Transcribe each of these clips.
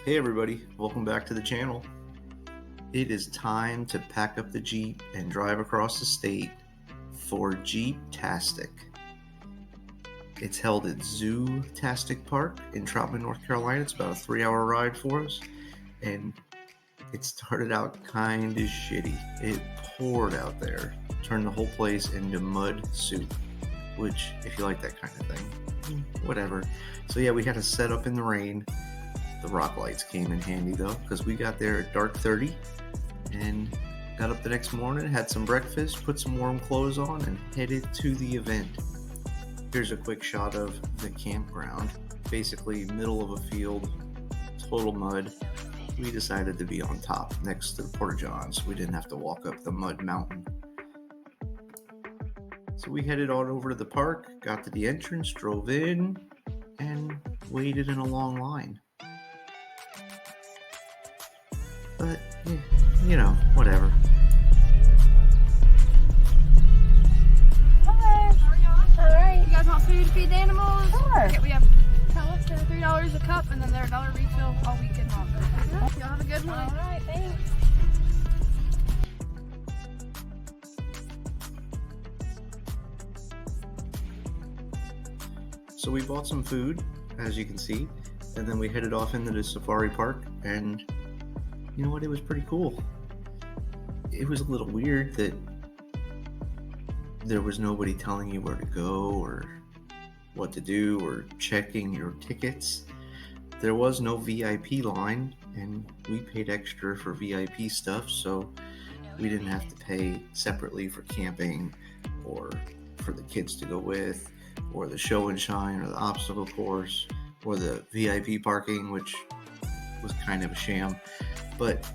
Hey everybody, welcome back to the channel. It is time to pack up the Jeep and drive across the state for Jeeptastic. It's held at Zootastic Park in Troutman, North Carolina. It's about a 3-hour ride for us, and it started out kind of shitty. It poured out there, turned the whole place into mud soup, which, if you like that kind of thing, whatever. So yeah, we had to set up in the rain. The rock lights came in handy though, because we got there at dark 30 and got up the next morning, had some breakfast, put some warm clothes on, and headed to the event. Here's a quick shot of the campground. Basically middle of a field, total mud. We decided to be on top next to the porta-johns. We didn't have to walk up the mud mountain. So we headed on over to the park, got to the entrance, drove in, and waited in a long line. But, you know, whatever. Hi. How are y'all? Alright. You guys want food to feed the animals? Sure. Okay, we have pellets that are $3 a cup, and then they're $1 refill all weekend long. Y'all have a good one. Alright, thanks. So we bought some food, as you can see, and then we headed off into the safari park, and you know what, it was pretty cool. It was a little weird that there was nobody telling you where to go or what to do or checking your tickets. There was no VIP line, and we paid extra for VIP stuff, so we didn't have to pay separately for camping or for the kids to go with, or the show and shine, or the obstacle course, or the VIP parking, which was kind of a sham. But,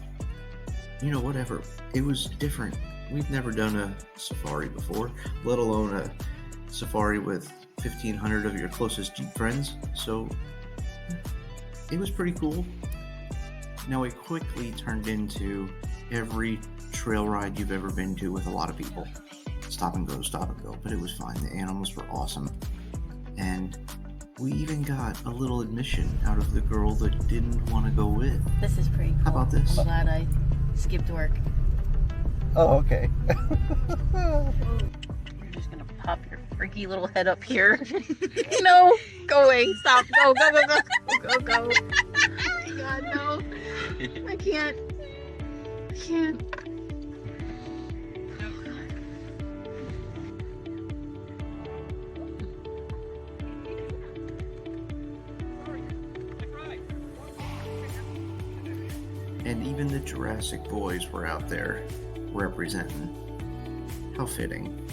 you know, whatever. It was different. We've never done a safari before, let alone a safari with 1,500 of your closest Jeep friends. So, it was pretty cool. Now, it quickly turned into every trail ride you've ever been to with a lot of people. Stop and go, but it was fine. The animals were awesome. And we even got a little admission out of the girl that didn't want to go with. This is pretty cool. How about this? I'm glad I skipped work. Oh, okay. You're just gonna pop your freaky little head up here. No, go away. Stop. Go. Oh my God, no. I can't. And even the Jurassic boys were out there representing. How fitting.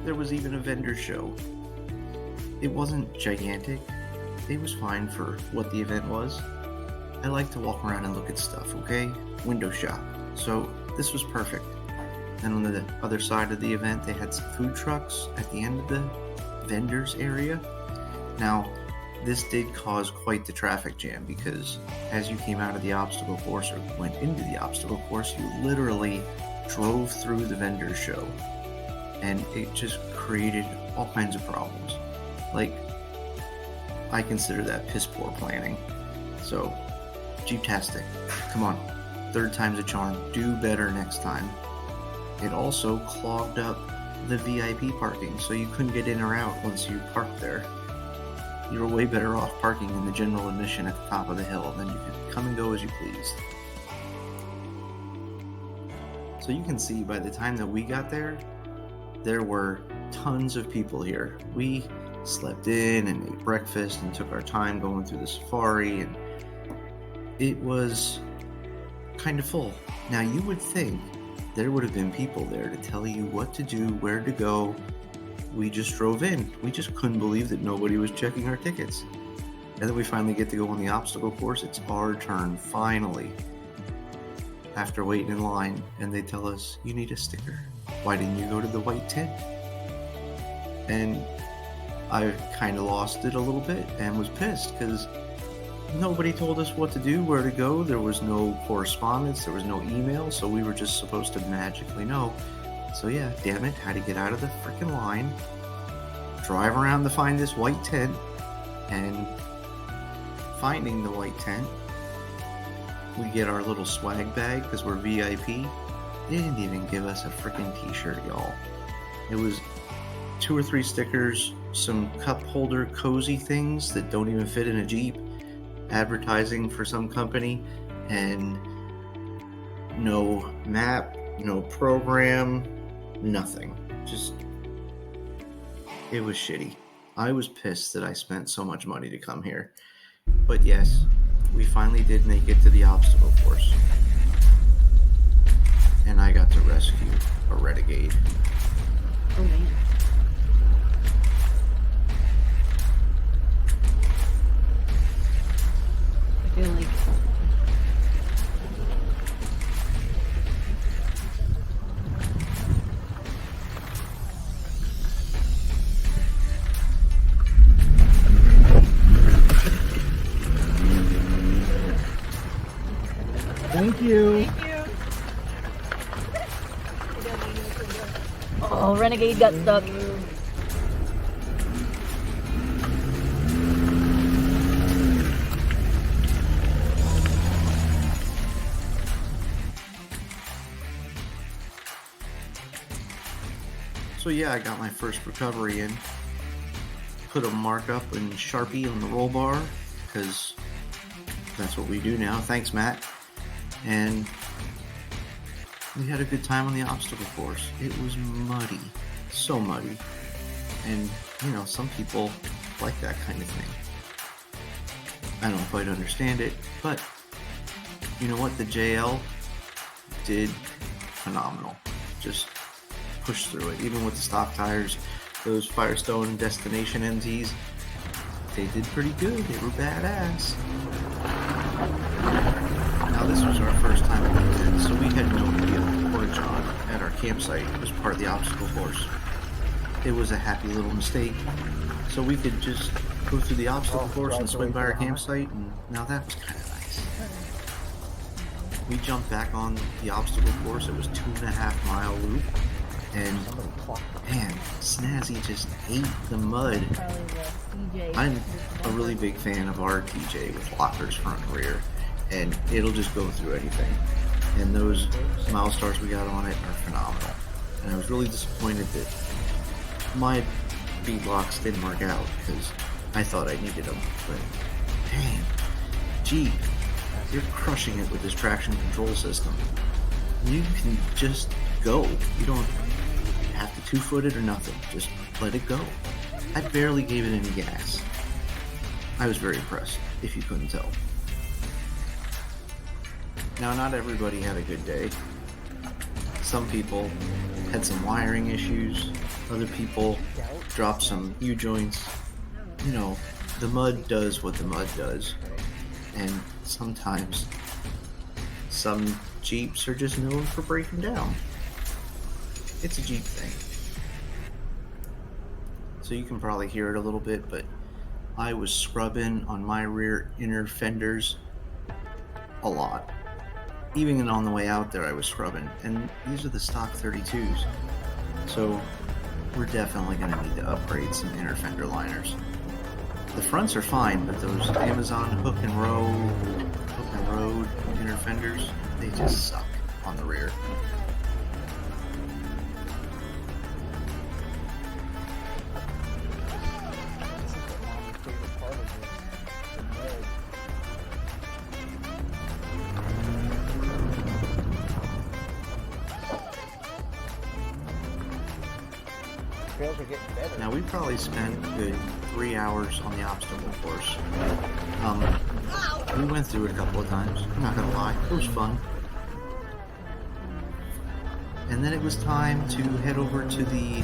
There was even a vendor show. It wasn't gigantic. It was fine for what the event was. I like to walk around and look at stuff, okay? Window shop. So this was perfect. And on the other side of the event, they had some food trucks at the end of the vendors area. Now, this did cause quite the traffic jam, because as you came out of the obstacle course or went into the obstacle course, you literally drove through the vendor show, and it just created all kinds of problems. Like, I consider that piss poor planning. So, Jeeptastic, come on, third time's a charm, do better next time. It also clogged up the VIP parking, so you couldn't get in or out once you parked there. You were way better off parking in the general admission at the top of the hill, and then you could come and go as you pleased. So you can see by the time that we got there, there were tons of people here. We slept in and ate breakfast and took our time going through the safari, and it was kind of full. Now, you would think there would have been people there to tell you what to do, where to go. We just drove in. We just couldn't believe that nobody was checking our tickets. And then we finally get to go on the obstacle course. It's our turn, finally. After waiting in line, and they tell us, you need a sticker. Why didn't you go to the white tent? And I kind of lost it a little bit and was pissed, because nobody told us what to do, where to go. There was no correspondence. There was no email. So we were just supposed to magically know. So yeah, damn it, had to get out of the freaking line, drive around to find this white tent, and finding the white tent, we get our little swag bag because we're VIP. They didn't even give us a freaking t-shirt, y'all. It was 2 or 3 stickers, some cup holder cozy things that don't even fit in a Jeep, advertising for some company, and no map, no program, nothing. Just, it was shitty. I was pissed that I spent so much money to come here. But yes, we finally did make it to the obstacle course. And I got to rescue a renegade. Oh man. I feel like Thank you. oh, Renegade got stuck. So yeah, I got my first recovery in. Put a markup in Sharpie on the roll bar, because that's what we do now. Thanks, Matt. And we had a good time on the obstacle course. It was muddy. So muddy. And, you know, some people like that kind of thing. I don't quite understand it, but you know what? The JL did phenomenal. Just push through it. Even with the stock tires, those Firestone Destination MTs, they did pretty good. They were badass. Now this was our first time at the event, so we had no idea the porta-john at our campsite was part of the obstacle course. It was a happy little mistake, so we could just go through the obstacle course and swing by our campsite, and now that was kind of nice. We jumped back on the obstacle course. It was 2.5 mile loop, and man, Snazzy just ate the mud. I'm a really big fan of our TJ with lockers front and rear, and it'll just go through anything. And those mile stars we got on it are phenomenal. And I was really disappointed that my beadlocks didn't work out because I thought I needed them. But dang, Jeep, you're crushing it with this traction control system. You can just go. You don't have to 2-foot it or nothing. Just let it go. I barely gave it any gas. I was very impressed, if you couldn't tell. Now, not everybody had a good day. Some people had some wiring issues. Other people dropped some U-joints. You know, the mud does what the mud does. And sometimes some Jeeps are just known for breaking down. It's a Jeep thing. So you can probably hear it a little bit, but I was scrubbing on my rear inner fenders a lot. Even on the way out there, I was scrubbing. And these are the stock 32s. So we're definitely going to need to upgrade some inner fender liners. The fronts are fine, but those Amazon hook and road inner fenders, they just suck on the rear. Now we probably spent a good 3 hours on the obstacle course. We went through it a couple of times, I'm not gonna lie, it was fun. And then it was time to head over to the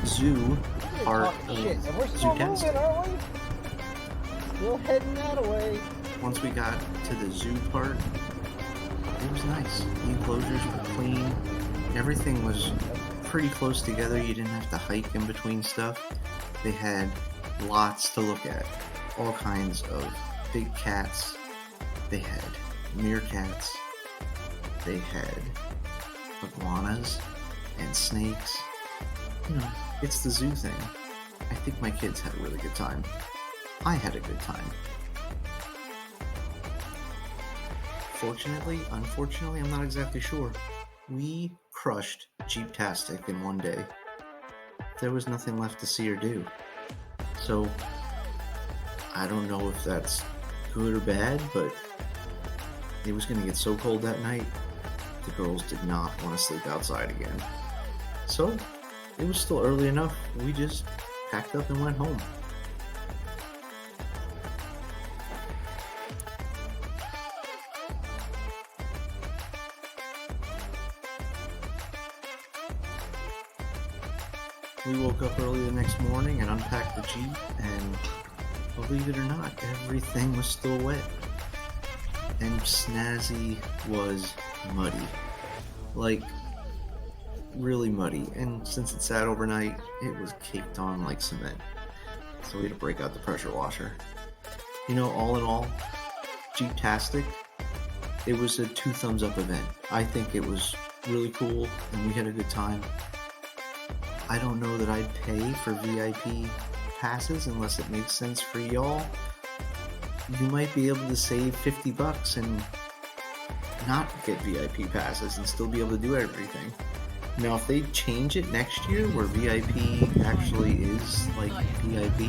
zoo part of Zootastic. Still heading that way. Once we got to the zoo part, it was nice. The enclosures were clean. Everything was pretty close together. You didn't have to hike in between stuff. They had lots to look at. All kinds of big cats. They had meerkats. They had iguanas and snakes. You know, it's the zoo thing. I think my kids had a really good time. I had a good time. Fortunately, unfortunately, I'm not exactly sure. We crushed Jeeptastic in one day. There was nothing left to see or do. So, I don't know if that's good or bad, but it was going to get so cold that night, the girls did not want to sleep outside again. So, it was still early enough, we just packed up and went home. We woke up early the next morning and unpacked the Jeep, and believe it or not, everything was still wet. And Snazzy was muddy. Like, really muddy. And since it sat overnight, it was caked on like cement. So we had to break out the pressure washer. You know, all in all, Jeeptastic, it was a 2 thumbs up event. I think it was really cool, and we had a good time. I don't know that I'd pay for VIP passes unless it makes sense for y'all. You might be able to save $50 and not get VIP passes and still be able to do everything. Now, if they change it next year where VIP actually is like VIP,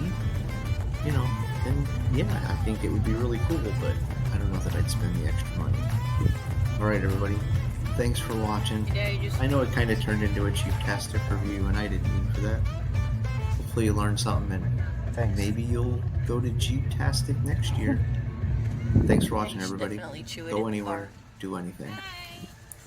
you know, then yeah, I think it would be really cool, but I don't know that I'd spend the extra money. Alright, everybody. Thanks for watching. I know it kind of turned into a Jeeptastic review, and I didn't mean for that. Hopefully you learned something, and maybe you'll go to Jeeptastic next year. Thanks for watching, everybody. Go anywhere, do anything.